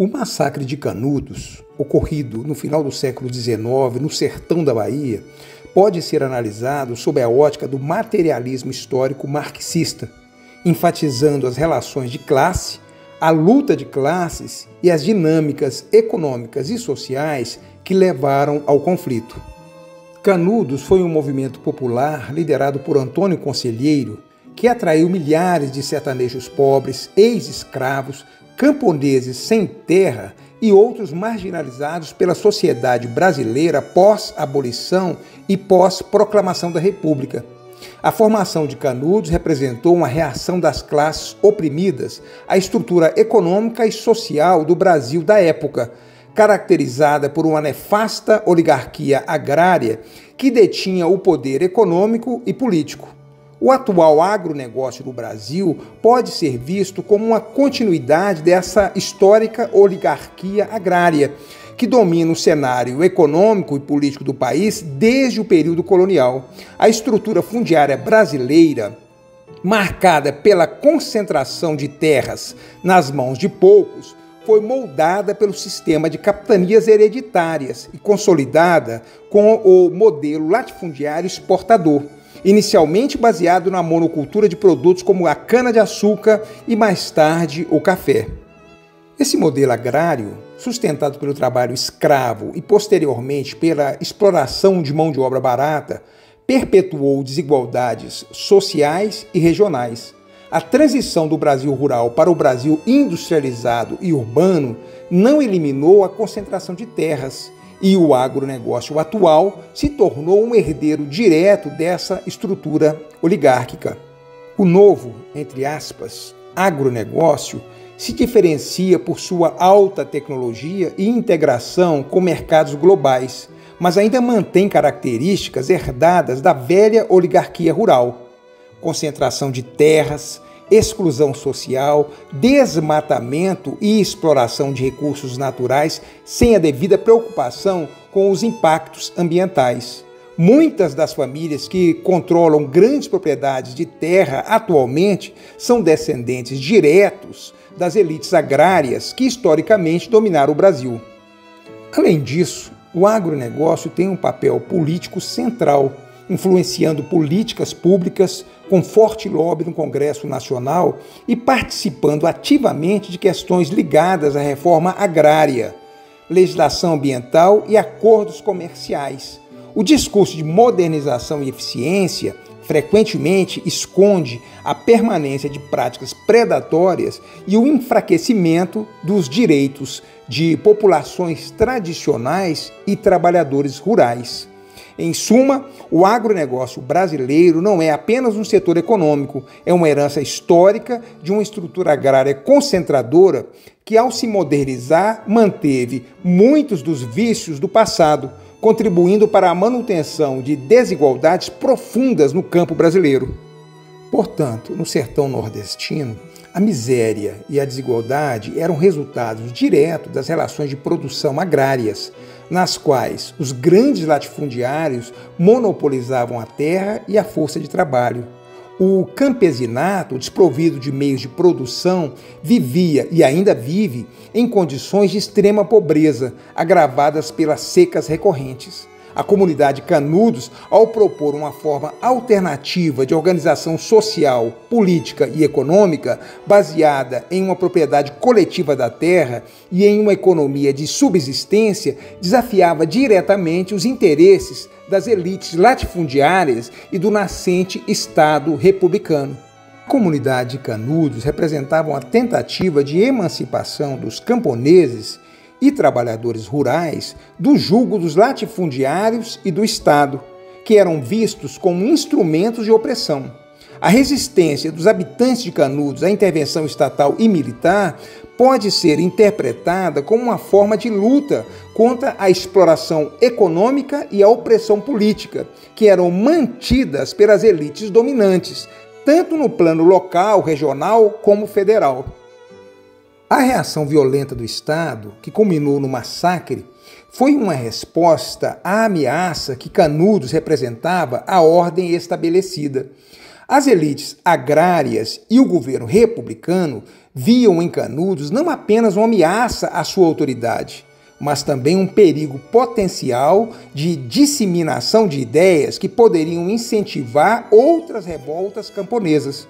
O massacre de Canudos, ocorrido no final do século XIX, no sertão da Bahia, pode ser analisado sob a ótica do materialismo histórico marxista, enfatizando as relações de classe, a luta de classes e as dinâmicas econômicas e sociais que levaram ao conflito. Canudos foi um movimento popular liderado por Antônio Conselheiro, que atraiu milhares de sertanejos pobres, ex-escravos, camponeses sem terra e outros marginalizados pela sociedade brasileira pós-abolição e pós-proclamação da República. A formação de Canudos representou uma reação das classes oprimidas à estrutura econômica e social do Brasil da época, caracterizada por uma nefasta oligarquia agrária que detinha o poder econômico e político. O atual agronegócio no Brasil pode ser visto como uma continuidade dessa histórica oligarquia agrária, que domina o cenário econômico e político do país desde o período colonial. A estrutura fundiária brasileira, marcada pela concentração de terras nas mãos de poucos, foi moldada pelo sistema de capitanias hereditárias e consolidada com o modelo latifundiário exportador, inicialmente baseado na monocultura de produtos como a cana-de-açúcar e mais tarde o café. Esse modelo agrário, sustentado pelo trabalho escravo e posteriormente pela exploração de mão de obra barata, perpetuou desigualdades sociais e regionais. A transição do Brasil rural para o Brasil industrializado e urbano não eliminou a concentração de terras, e o agronegócio atual se tornou um herdeiro direto dessa estrutura oligárquica. O novo, entre aspas, agronegócio se diferencia por sua alta tecnologia e integração com mercados globais, mas ainda mantém características herdadas da velha oligarquia rural: concentração de terras, exclusão social, desmatamento e exploração de recursos naturais sem a devida preocupação com os impactos ambientais. Muitas das famílias que controlam grandes propriedades de terra atualmente são descendentes diretos das elites agrárias que historicamente dominaram o Brasil. Além disso, o agronegócio tem um papel político central, influenciando políticas públicas com forte lobby no Congresso Nacional e participando ativamente de questões ligadas à reforma agrária, legislação ambiental e acordos comerciais. O discurso de modernização e eficiência frequentemente esconde a permanência de práticas predatórias e o enfraquecimento dos direitos de populações tradicionais e trabalhadores rurais. Em suma, o agronegócio brasileiro não é apenas um setor econômico, é uma herança histórica de uma estrutura agrária concentradora que, ao se modernizar, manteve muitos dos vícios do passado, contribuindo para a manutenção de desigualdades profundas no campo brasileiro. Portanto, no sertão nordestino, a miséria e a desigualdade eram resultados diretos das relações de produção agrárias, nas quais os grandes latifundiários monopolizavam a terra e a força de trabalho. O campesinato, desprovido de meios de produção, vivia e ainda vive em condições de extrema pobreza, agravadas pelas secas recorrentes. A comunidade Canudos, ao propor uma forma alternativa de organização social, política e econômica, baseada em uma propriedade coletiva da terra e em uma economia de subsistência, desafiava diretamente os interesses das elites latifundiárias e do nascente Estado republicano. A comunidade Canudos representava uma tentativa de emancipação dos camponeses e trabalhadores rurais do jugo dos latifundiários e do Estado, que eram vistos como instrumentos de opressão. A resistência dos habitantes de Canudos à intervenção estatal e militar pode ser interpretada como uma forma de luta contra a exploração econômica e a opressão política, que eram mantidas pelas elites dominantes, tanto no plano local, regional como federal. A reação violenta do Estado, que culminou no massacre, foi uma resposta à ameaça que Canudos representava à ordem estabelecida. As elites agrárias e o governo republicano viam em Canudos não apenas uma ameaça à sua autoridade, mas também um perigo potencial de disseminação de ideias que poderiam incentivar outras revoltas camponesas.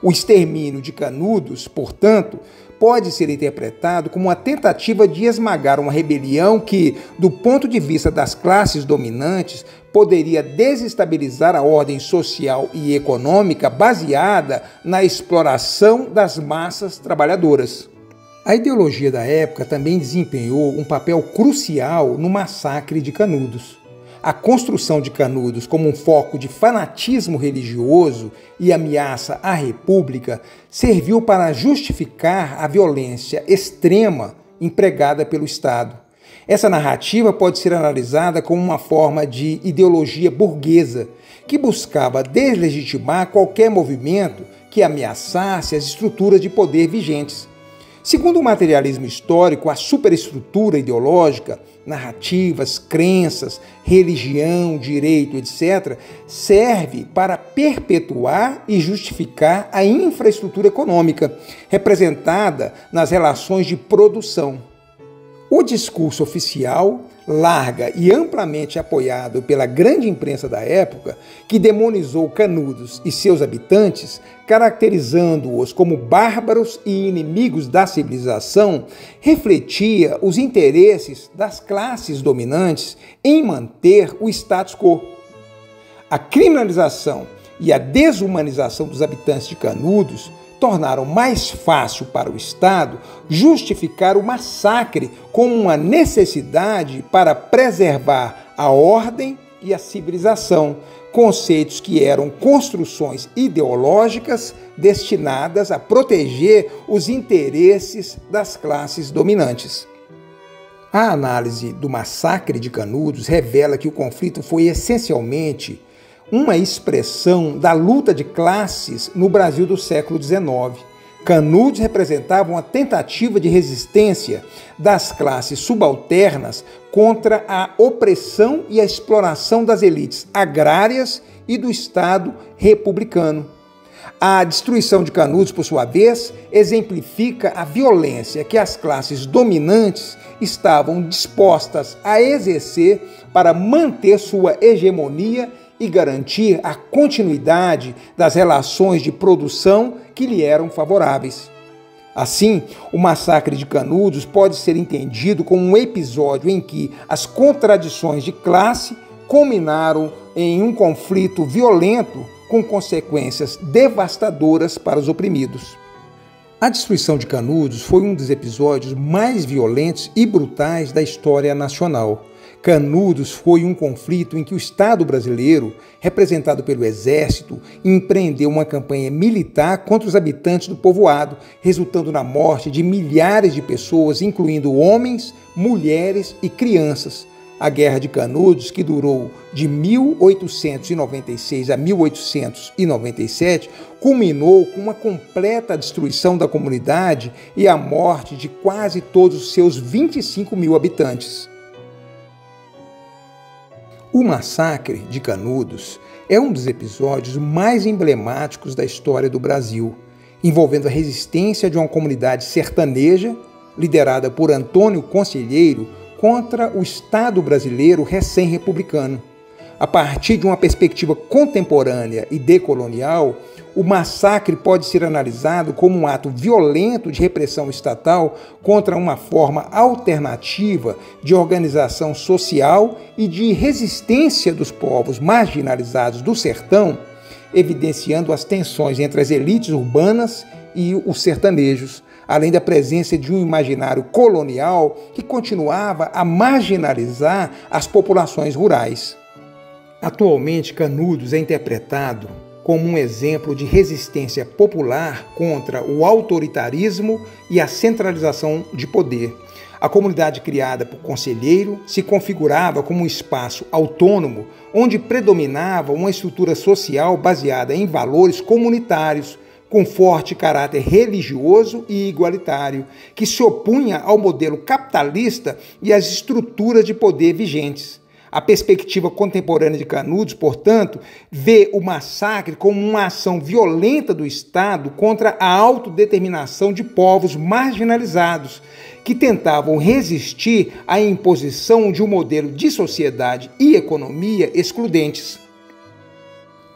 O extermínio de Canudos, portanto, pode ser interpretado como uma tentativa de esmagar uma rebelião que, do ponto de vista das classes dominantes, poderia desestabilizar a ordem social e econômica baseada na exploração das massas trabalhadoras. A ideologia da época também desempenhou um papel crucial no massacre de Canudos. A construção de Canudos como um foco de fanatismo religioso e ameaça à República serviu para justificar a violência extrema empregada pelo Estado. Essa narrativa pode ser analisada como uma forma de ideologia burguesa, que buscava deslegitimar qualquer movimento que ameaçasse as estruturas de poder vigentes. Segundo o materialismo histórico, a superestrutura ideológica, narrativas, crenças, religião, direito, etc., serve para perpetuar e justificar a infraestrutura econômica, representada nas relações de produção. O discurso oficial, larga e amplamente apoiado pela grande imprensa da época, que demonizou Canudos e seus habitantes, caracterizando-os como bárbaros e inimigos da civilização, refletia os interesses das classes dominantes em manter o status quo. A criminalização e a desumanização dos habitantes de Canudos tornaram mais fácil para o Estado justificar o massacre como uma necessidade para preservar a ordem e a civilização, conceitos que eram construções ideológicas destinadas a proteger os interesses das classes dominantes. A análise do massacre de Canudos revela que o conflito foi essencialmente uma expressão da luta de classes no Brasil do século XIX. Canudos representava uma tentativa de resistência das classes subalternas contra a opressão e a exploração das elites agrárias e do Estado republicano. A destruição de Canudos, por sua vez, exemplifica a violência que as classes dominantes estavam dispostas a exercer para manter sua hegemonia e garantir a continuidade das relações de produção que lhe eram favoráveis. Assim, o massacre de Canudos pode ser entendido como um episódio em que as contradições de classe culminaram em um conflito violento com consequências devastadoras para os oprimidos. A destruição de Canudos foi um dos episódios mais violentos e brutais da história nacional. Canudos foi um conflito em que o Estado brasileiro, representado pelo Exército, empreendeu uma campanha militar contra os habitantes do povoado, resultando na morte de milhares de pessoas, incluindo homens, mulheres e crianças. A Guerra de Canudos, que durou de 1896 a 1897, culminou com uma completa destruição da comunidade e a morte de quase todos os seus 25 mil habitantes. O massacre de Canudos é um dos episódios mais emblemáticos da história do Brasil, envolvendo a resistência de uma comunidade sertaneja, liderada por Antônio Conselheiro, contra o Estado brasileiro recém-republicano. A partir de uma perspectiva contemporânea e decolonial, o massacre pode ser analisado como um ato violento de repressão estatal contra uma forma alternativa de organização social e de resistência dos povos marginalizados do sertão, evidenciando as tensões entre as elites urbanas e os sertanejos, além da presença de um imaginário colonial que continuava a marginalizar as populações rurais. Atualmente, Canudos é interpretado como um exemplo de resistência popular contra o autoritarismo e a centralização de poder. A comunidade criada por Conselheiro se configurava como um espaço autônomo, onde predominava uma estrutura social baseada em valores comunitários, com forte caráter religioso e igualitário, que se opunha ao modelo capitalista e às estruturas de poder vigentes. A perspectiva contemporânea de Canudos, portanto, vê o massacre como uma ação violenta do Estado contra a autodeterminação de povos marginalizados, que tentavam resistir à imposição de um modelo de sociedade e economia excludentes.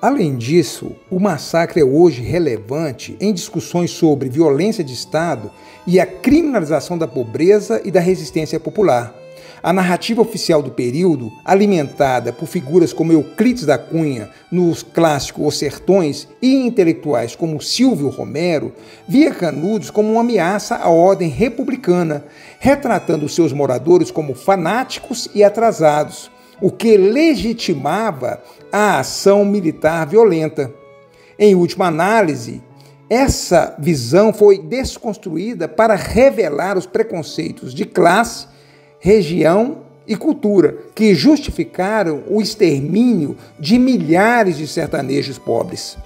Além disso, o massacre é hoje relevante em discussões sobre violência de Estado e a criminalização da pobreza e da resistência popular. A narrativa oficial do período, alimentada por figuras como Euclides da Cunha nos clássicos Os Sertões e intelectuais como Silvio Romero, via Canudos como uma ameaça à ordem republicana, retratando seus moradores como fanáticos e atrasados, o que legitimava a ação militar violenta. Em última análise, essa visão foi desconstruída para revelar os preconceitos de classe, região e cultura, que justificaram o extermínio de milhares de sertanejos pobres.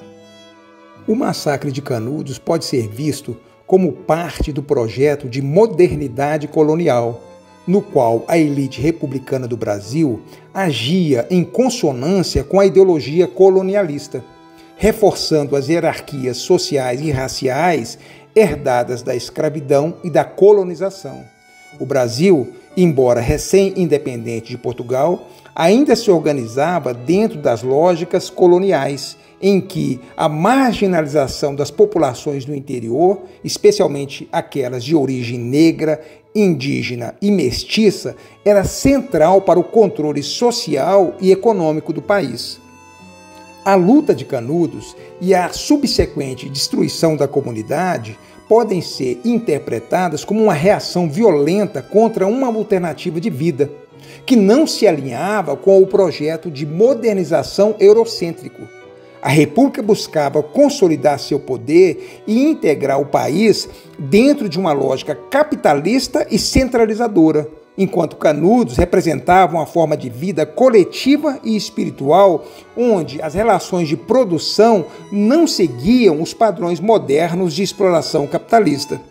O massacre de Canudos pode ser visto como parte do projeto de modernidade colonial, no qual a elite republicana do Brasil agia em consonância com a ideologia colonialista, reforçando as hierarquias sociais e raciais herdadas da escravidão e da colonização. O Brasil, embora recém-independente de Portugal, ainda se organizava dentro das lógicas coloniais, em que a marginalização das populações do interior, especialmente aquelas de origem negra, indígena e mestiça, era central para o controle social e econômico do país. A luta de Canudos e a subsequente destruição da comunidade podem ser interpretadas como uma reação violenta contra uma alternativa de vida, que não se alinhava com o projeto de modernização eurocêntrico. A República buscava consolidar seu poder e integrar o país dentro de uma lógica capitalista e centralizadora, enquanto Canudos representava uma forma de vida coletiva e espiritual, onde as relações de produção não seguiam os padrões modernos de exploração capitalista.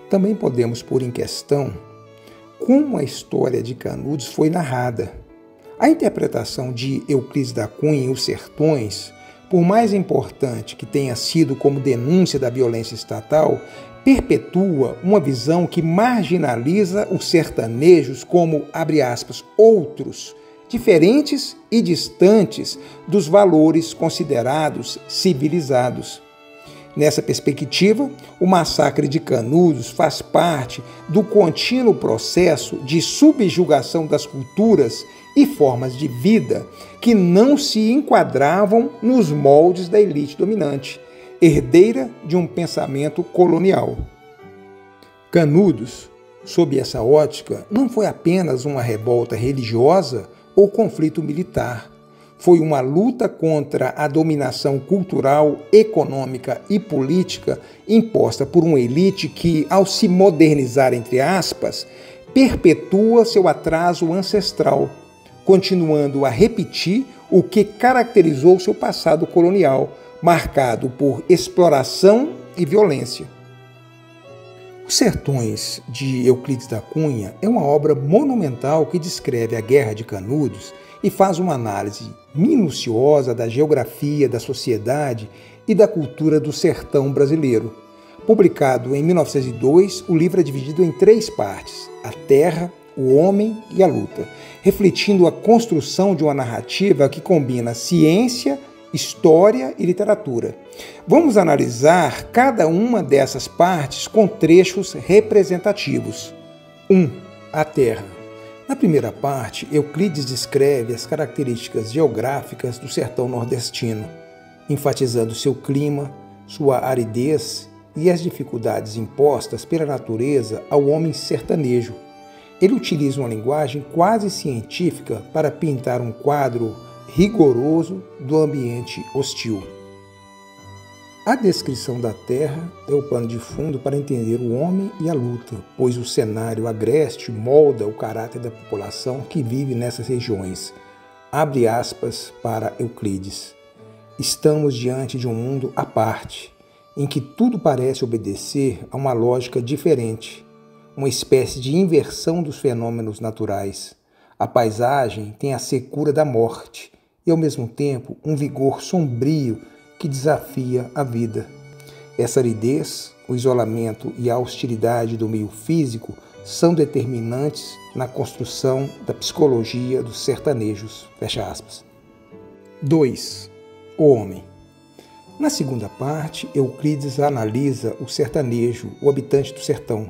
Também podemos pôr em questão como a história de Canudos foi narrada. A interpretação de Euclides da Cunha em Os Sertões, por mais importante que tenha sido como denúncia da violência estatal, perpetua uma visão que marginaliza os sertanejos como, abre aspas, outros, diferentes e distantes dos valores considerados civilizados. Nessa perspectiva, o massacre de Canudos faz parte do contínuo processo de subjugação das culturas e formas de vida que não se enquadravam nos moldes da elite dominante, herdeira de um pensamento colonial. Canudos, sob essa ótica, não foi apenas uma revolta religiosa ou conflito militar. Foi uma luta contra a dominação cultural, econômica e política imposta por uma elite que, ao se modernizar, entre aspas, perpetua seu atraso ancestral, continuando a repetir o que caracterizou seu passado colonial, marcado por exploração e violência. Os Sertões, de Euclides da Cunha, é uma obra monumental que descreve a Guerra de Canudos e faz uma análise minuciosa da geografia, da sociedade e da cultura do sertão brasileiro. Publicado em 1902, o livro é dividido em 3 partes: a terra, o homem e a luta, refletindo a construção de uma narrativa que combina ciência, história e literatura. Vamos analisar cada uma dessas partes com trechos representativos. 1. A terra. Na primeira parte, Euclides descreve as características geográficas do sertão nordestino, enfatizando seu clima, sua aridez e as dificuldades impostas pela natureza ao homem sertanejo. Ele utiliza uma linguagem quase científica para pintar um quadro rigoroso do ambiente hostil. A descrição da terra é o pano de fundo para entender o homem e a luta, pois o cenário agreste molda o caráter da população que vive nessas regiões. Abre aspas para Euclides. Estamos diante de um mundo à parte, em que tudo parece obedecer a uma lógica diferente, uma espécie de inversão dos fenômenos naturais. A paisagem tem a secura da morte e, ao mesmo tempo, um vigor sombrio que desafia a vida. Essa aridez, o isolamento e a hostilidade do meio físico são determinantes na construção da psicologia dos sertanejos. Fecha aspas. 2. O homem. Na segunda parte, Euclides analisa o sertanejo, o habitante do sertão.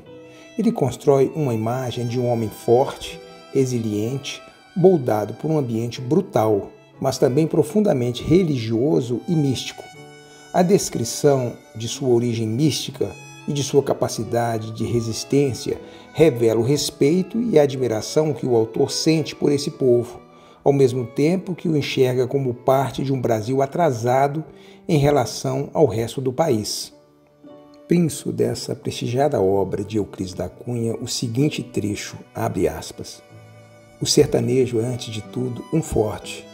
Ele constrói uma imagem de um homem forte, resiliente, moldado por um ambiente brutal, mas também profundamente religioso e místico. A descrição de sua origem mística e de sua capacidade de resistência revela o respeito e a admiração que o autor sente por esse povo, ao mesmo tempo que o enxerga como parte de um Brasil atrasado em relação ao resto do país. Penso dessa prestigiada obra de Euclides da Cunha o seguinte trecho, abre aspas: o sertanejo é, antes de tudo, um forte.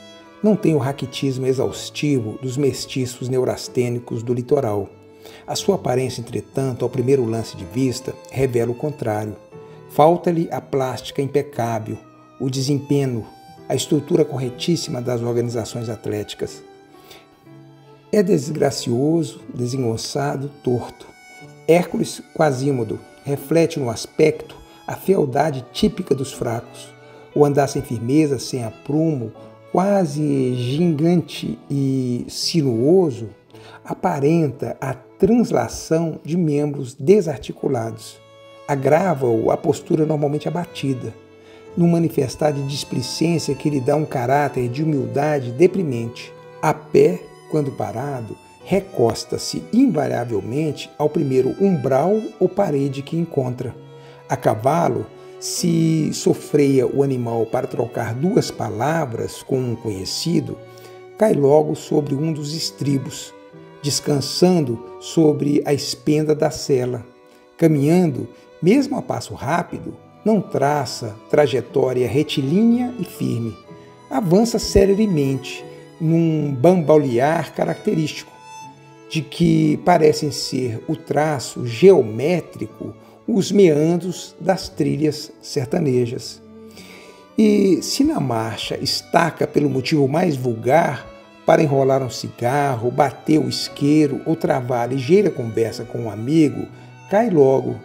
Não tem o raquitismo exaustivo dos mestiços neurastênicos do litoral. A sua aparência, entretanto, ao primeiro lance de vista, revela o contrário. Falta-lhe a plástica impecável, o desempenho, a estrutura corretíssima das organizações atléticas. É desgracioso, desengonçado, torto. Hércules Quasímodo reflete no aspecto a fealdade típica dos fracos. O andar sem firmeza, sem aprumo, quase gigante e sinuoso, aparenta a translação de membros desarticulados. Agrava-o a postura normalmente abatida, num manifestar de displicência que lhe dá um caráter de humildade deprimente. A pé, quando parado, recosta-se invariavelmente ao primeiro umbral ou parede que encontra. A cavalo, se sofreia o animal para trocar duas palavras com um conhecido, cai logo sobre um dos estribos, descansando sobre a espenda da sela. Caminhando, mesmo a passo rápido, não traça trajetória retilínea e firme. Avança celeremente, num bambolear característico, de que parecem ser o traço geométrico os meandros das trilhas sertanejas. E se na marcha estaca pelo motivo mais vulgar, para enrolar um cigarro, bater o isqueiro ou travar ligeira conversa com um amigo, cai logo,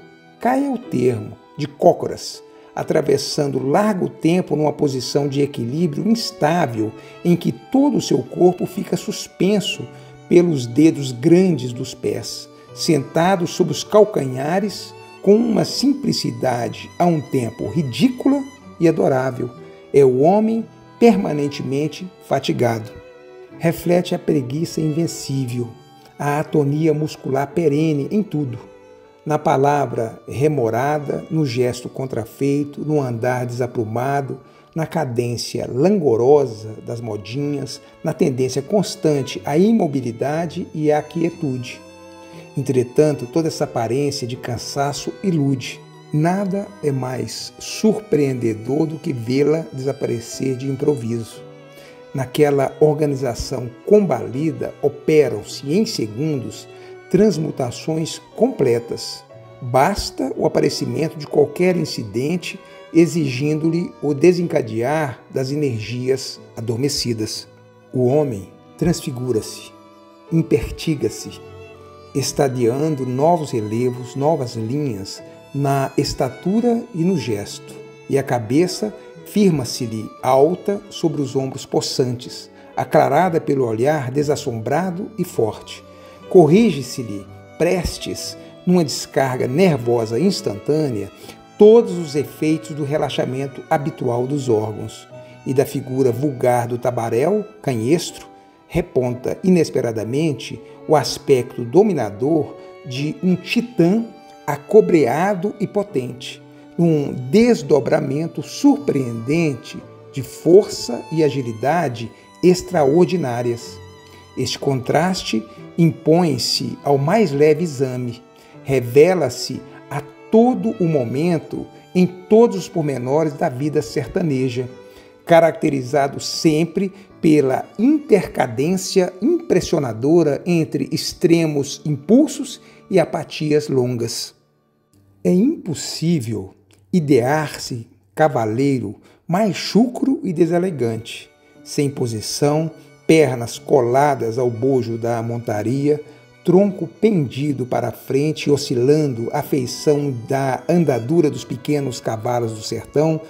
cai ao termo, de cócoras, atravessando largo tempo numa posição de equilíbrio instável em que todo o seu corpo fica suspenso pelos dedos grandes dos pés, sentado sob os calcanhares com uma simplicidade a um tempo ridícula e adorável. É o homem permanentemente fatigado. Reflete a preguiça invencível, a atonia muscular perene em tudo. Na palavra remorada, no gesto contrafeito, no andar desaprumado, na cadência langorosa das modinhas, na tendência constante à imobilidade e à quietude. Entretanto, toda essa aparência de cansaço ilude. Nada é mais surpreendedor do que vê-la desaparecer de improviso. Naquela organização combalida, operam-se em segundos transmutações completas. Basta o aparecimento de qualquer incidente exigindo-lhe o desencadear das energias adormecidas. O homem transfigura-se, impertiga-se, estadiando novos relevos, novas linhas na estatura e no gesto, e a cabeça firma-se-lhe alta sobre os ombros possantes, aclarada pelo olhar desassombrado e forte. Corrige-se-lhe, prestes, numa descarga nervosa instantânea, todos os efeitos do relaxamento habitual dos órgãos, e da figura vulgar do tabaréu, canhestro, reponta inesperadamente o aspecto dominador de um titã acobreado e potente, num desdobramento surpreendente de força e agilidade extraordinárias. Este contraste impõe-se ao mais leve exame, revela-se a todo o momento em todos os pormenores da vida sertaneja, caracterizado sempre pela intercadência impressionadora entre extremos impulsos e apatias longas. É impossível idear-se cavaleiro mais chucro e deselegante, sem posição, pernas coladas ao bojo da montaria, tronco pendido para frente e oscilando à feição da andadura dos pequenos cavalos do sertão,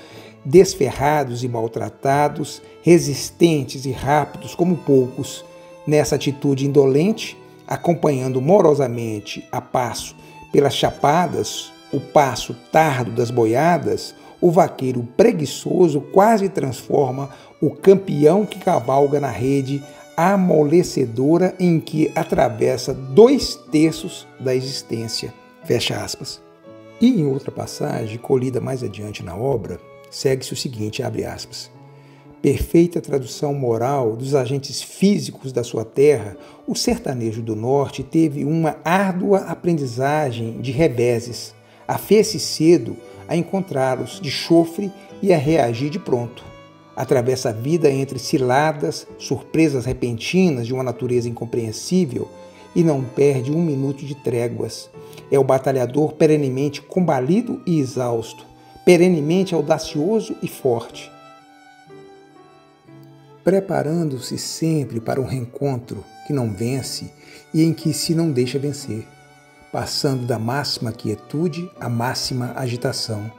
desferrados e maltratados, resistentes e rápidos como poucos, nessa atitude indolente, acompanhando morosamente a passo pelas chapadas, o passo tardo das boiadas, o vaqueiro preguiçoso quase transforma o campeão que cavalga na rede amolecedora em que atravessa 2/3 da existência. Fecha aspas. E em outra passagem, colhida mais adiante na obra, segue-se o seguinte, abre aspas. Perfeita tradução moral dos agentes físicos da sua terra, o sertanejo do norte teve uma árdua aprendizagem de reveses. Afez-se cedo a encontrá-los de chofre e a reagir de pronto. Atravessa a vida entre ciladas, surpresas repentinas de uma natureza incompreensível e não perde um minuto de tréguas. É o batalhador perenemente combalido e exausto, perenemente audacioso e forte, preparando-se sempre para um reencontro que não vence e em que se não deixa vencer, passando da máxima quietude à máxima agitação,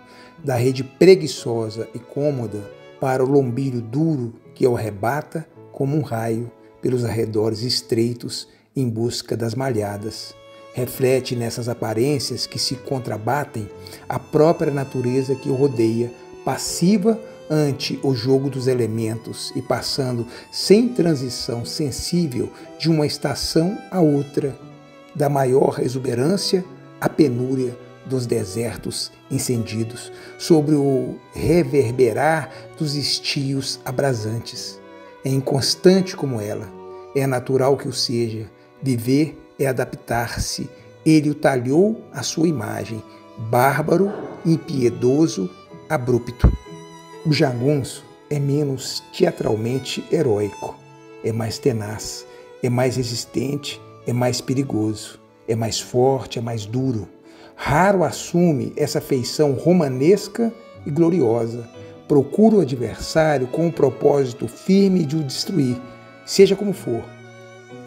da rede preguiçosa e cômoda para o lombilho duro que o arrebata como um raio pelos arredores estreitos em busca das malhadas. Reflete nessas aparências que se contrabatem a própria natureza que o rodeia, passiva ante o jogo dos elementos e passando sem transição sensível de uma estação a outra, da maior exuberância à penúria dos desertos incendidos, sobre o reverberar dos estios abrasantes. É inconstante como ela, é natural que o seja, viver é adaptar-se, ele o talhou à sua imagem, bárbaro, impiedoso, abrupto. O jagunço é menos teatralmente heróico, é mais tenaz, é mais resistente, é mais perigoso, é mais forte, é mais duro. Raro assume essa feição romanesca e gloriosa. Procura o adversário com o propósito firme de o destruir, seja como for.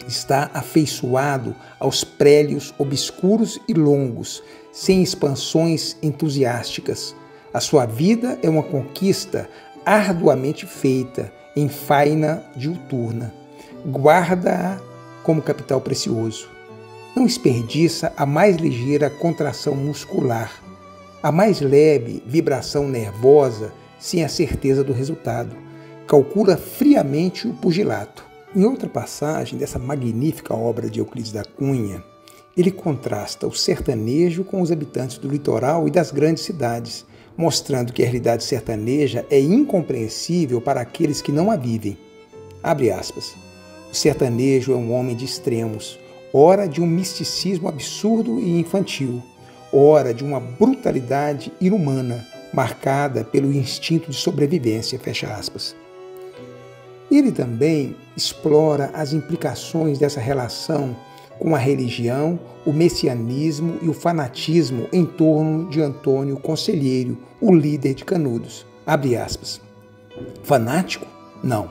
Está afeiçoado aos prélios obscuros e longos, sem expansões entusiásticas. A sua vida é uma conquista arduamente feita em faina diuturna. Guarda-a como capital precioso. Não desperdiça a mais ligeira contração muscular, a mais leve vibração nervosa sem a certeza do resultado. Calcula friamente o pugilato. Em outra passagem dessa magnífica obra de Euclides da Cunha, ele contrasta o sertanejo com os habitantes do litoral e das grandes cidades, mostrando que a realidade sertaneja é incompreensível para aqueles que não a vivem. Abre aspas. O sertanejo é um homem de extremos, ora de um misticismo absurdo e infantil, ora de uma brutalidade inumana, marcada pelo instinto de sobrevivência, fecha aspas. Ele também explora as implicações dessa relação com a religião, o messianismo e o fanatismo em torno de Antônio Conselheiro, o líder de Canudos. Abre aspas. Fanático? Não.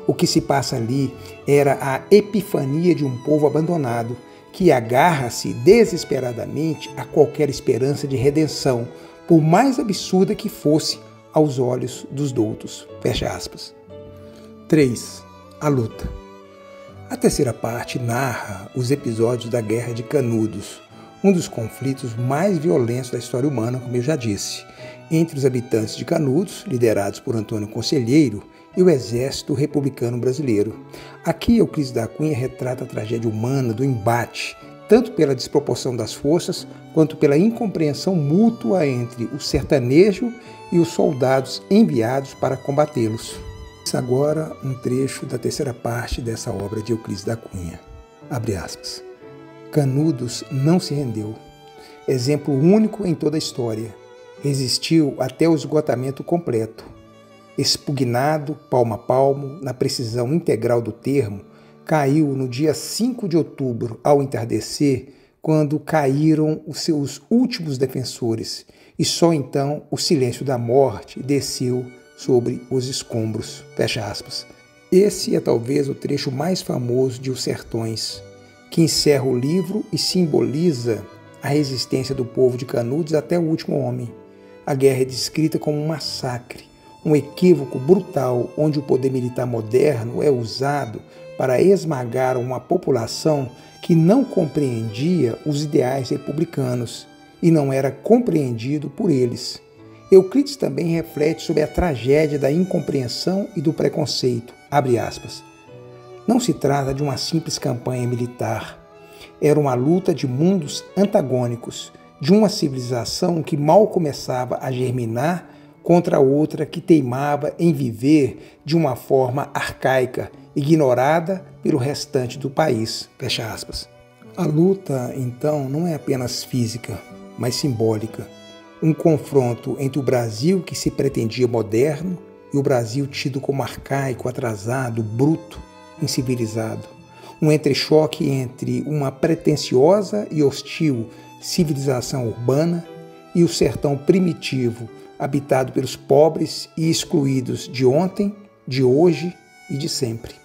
O que se passa ali era a epifania de um povo abandonado que agarra-se desesperadamente a qualquer esperança de redenção, por mais absurda que fosse aos olhos dos doutos. Fecha aspas. 3. A luta. A terceira parte narra os episódios da Guerra de Canudos, um dos conflitos mais violentos da história humana, como eu já disse, entre os habitantes de Canudos, liderados por Antônio Conselheiro, e o exército republicano brasileiro. Aqui Euclides da Cunha retrata a tragédia humana do embate, tanto pela desproporção das forças, quanto pela incompreensão mútua entre o sertanejo e os soldados enviados para combatê-los. Agora um trecho da terceira parte dessa obra de Euclides da Cunha. Abre aspas. Canudos não se rendeu. Exemplo único em toda a história. Resistiu até o esgotamento completo. Expugnado, palmo a palmo, na precisão integral do termo, caiu no dia 5 de outubro, ao entardecer, quando caíram os seus últimos defensores, e só então o silêncio da morte desceu sobre os escombros. Fecha aspas. Esse é talvez o trecho mais famoso de Os Sertões, que encerra o livro e simboliza a resistência do povo de Canudos até o último homem. A guerra é descrita como um massacre, um equívoco brutal onde o poder militar moderno é usado para esmagar uma população que não compreendia os ideais republicanos e não era compreendido por eles. Euclides também reflete sobre a tragédia da incompreensão e do preconceito. Abre aspas. Não se trata de uma simples campanha militar. Era uma luta de mundos antagônicos, de uma civilização que mal começava a germinar contra outra que teimava em viver de uma forma arcaica, ignorada pelo restante do país. Fecha aspas. A luta, então, não é apenas física, mas simbólica. Um confronto entre o Brasil que se pretendia moderno e o Brasil tido como arcaico, atrasado, bruto, incivilizado. Um entrechoque entre uma pretensiosa e hostil civilização urbana e o sertão primitivo, habitado pelos pobres e excluídos de ontem, de hoje e de sempre.